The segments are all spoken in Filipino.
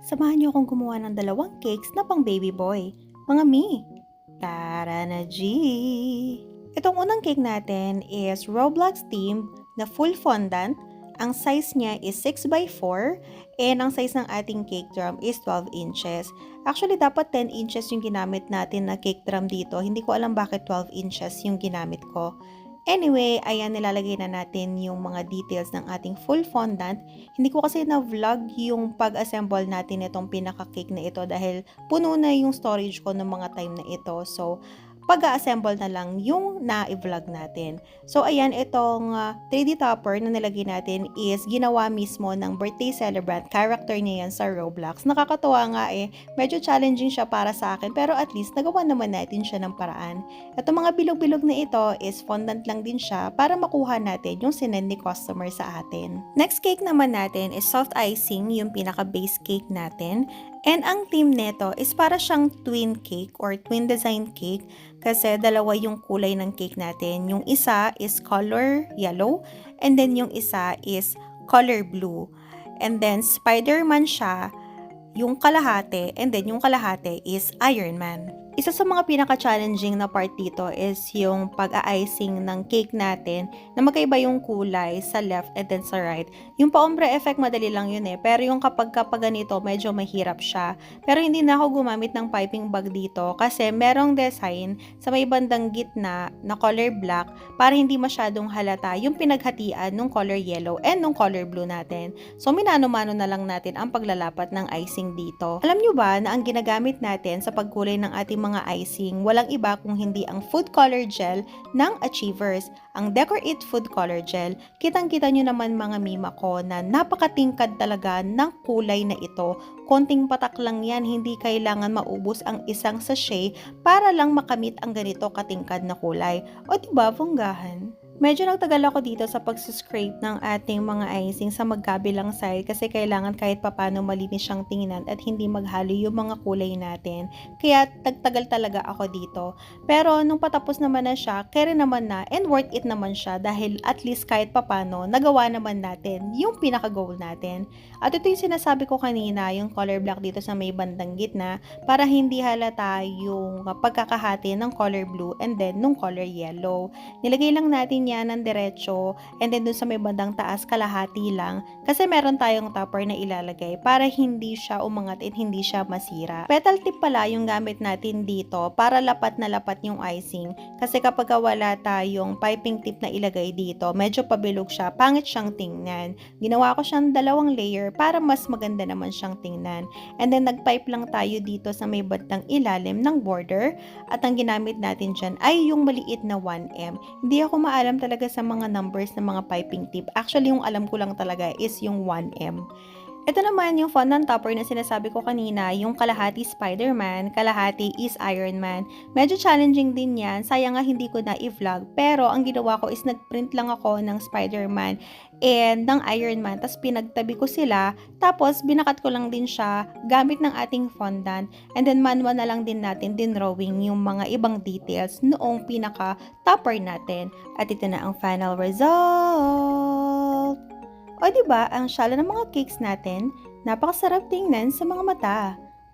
Samahan niyo akong gumawa ng dalawang cakes na pang baby boy. Mga mi! Tara na, G! Itong unang cake natin is Roblox themed na full fondant. Ang size niya is 6x4 and ang size ng ating cake drum is 12 inches. Actually, dapat 10 inches yung ginamit natin na cake drum dito. Hindi ko alam bakit 12 inches yung ginamit ko. Anyway, ayan, nilalagay na natin yung mga details ng ating full fondant. Hindi ko kasi na-vlog yung pag-assemble natin itong pinaka-cake na ito dahil puno na yung storage ko ng mga time na ito. So, pag-assemble na lang yung na-vlog natin. So, ayan, itong 3D topper na nilagay natin is ginawa mismo ng birthday celebrant. Character niya yan sa Roblox. Nakakatuwa nga medyo challenging siya para sa akin, pero at least nagawa naman natin siya ng paraan. Itong mga bilog-bilog na ito is fondant lang din siya para makuha natin yung sinend ni customer sa atin. Next cake naman natin is soft icing, yung pinaka-base cake natin. And ang theme nito is para siyang twin cake or twin design cake kasi dalawa yung kulay ng cake natin. Yung isa is color yellow and then yung isa is color blue. And then Spider-Man siya, yung kalahati, and then yung kalahati is Iron Man. Isa sa mga pinaka-challenging na part dito is yung pag-a-icing ng cake natin na magkaiba yung kulay sa left and then sa right. Yung pa-ombre effect, madali lang yun pero yung kapag ganito, medyo mahirap siya. Pero hindi na ako gumamit ng piping bag dito kasi merong design sa may bandang gitna na color black para hindi masyadong halata yung pinaghatian ng color yellow and ng color blue natin. So, minano-mano na lang natin ang paglalapat ng icing dito. Alam nyo ba na ang ginagamit natin sa pagkulay ng ating mga icing, walang iba kung hindi ang food color gel ng Achievers. Ang Decor It Food Color Gel, kitang-kita nyo naman mga mima ko na napakatingkad talaga ng kulay na ito. Konting patak lang yan, hindi kailangan maubos ang isang sachet para lang makamit ang ganito katingkad na kulay. O diba, bonggahan? Medyo nagtagal ako dito sa pag-scrape ng ating mga icing sa magkabilang side kasi kailangan kahit papano malinis siyang tingnan at hindi maghalo yung mga kulay natin. Kaya tagtagal talaga ako dito. Pero nung patapos naman na siya, kere naman na and worth it naman siya dahil at least kahit papano nagawa naman natin yung pinaka-goal natin. At ito yung sinasabi ko kanina, yung color black dito sa may bandang gitna para hindi halata yung pagkakahati ng color blue and then nung color yellow. Nilagay lang natin yan ng diretso and then dun sa may bandang taas kalahati lang kasi meron tayong topper na ilalagay para hindi siya umangat at hindi siya masira. Petal tip pala yung gamit natin dito para lapat na lapat yung icing kasi kapag wala tayong piping tip na ilagay dito, medyo pabilog siya, pangit siyang tingnan. Ginawa ko siyang dalawang layer para mas maganda naman siyang tingnan. And then nagpipe lang tayo dito sa may bandang ilalim ng border at ang ginamit natin dyan ay yung maliit na 1M. Hindi ako maalam talaga sa mga numbers ng mga piping tip. Actually, yung alam ko lang talaga is yung 1M. Ito naman yung fondant topper na sinasabi ko kanina, yung kalahati Spider-Man, kalahati is Iron Man. Medyo challenging din yan, sayang nga hindi ko na i-vlog, pero ang ginawa ko is nag-print lang ako ng Spider-Man and ng Iron Man, tapos pinagtabi ko sila, tapos binakat ko lang din siya gamit ng ating fondant, and then manual na lang din natin din drawing yung mga ibang details noong pinaka-topper natin. At ito na ang final result! O diba, ang syala ng mga cakes natin, napakasarap tingnan sa mga mata.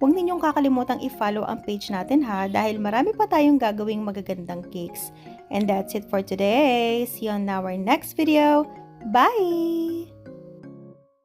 Huwag ninyong kakalimutang i-follow ang page natin ha, dahil marami pa tayong gagawing magagandang cakes. And that's it for today. See you on our next video. Bye!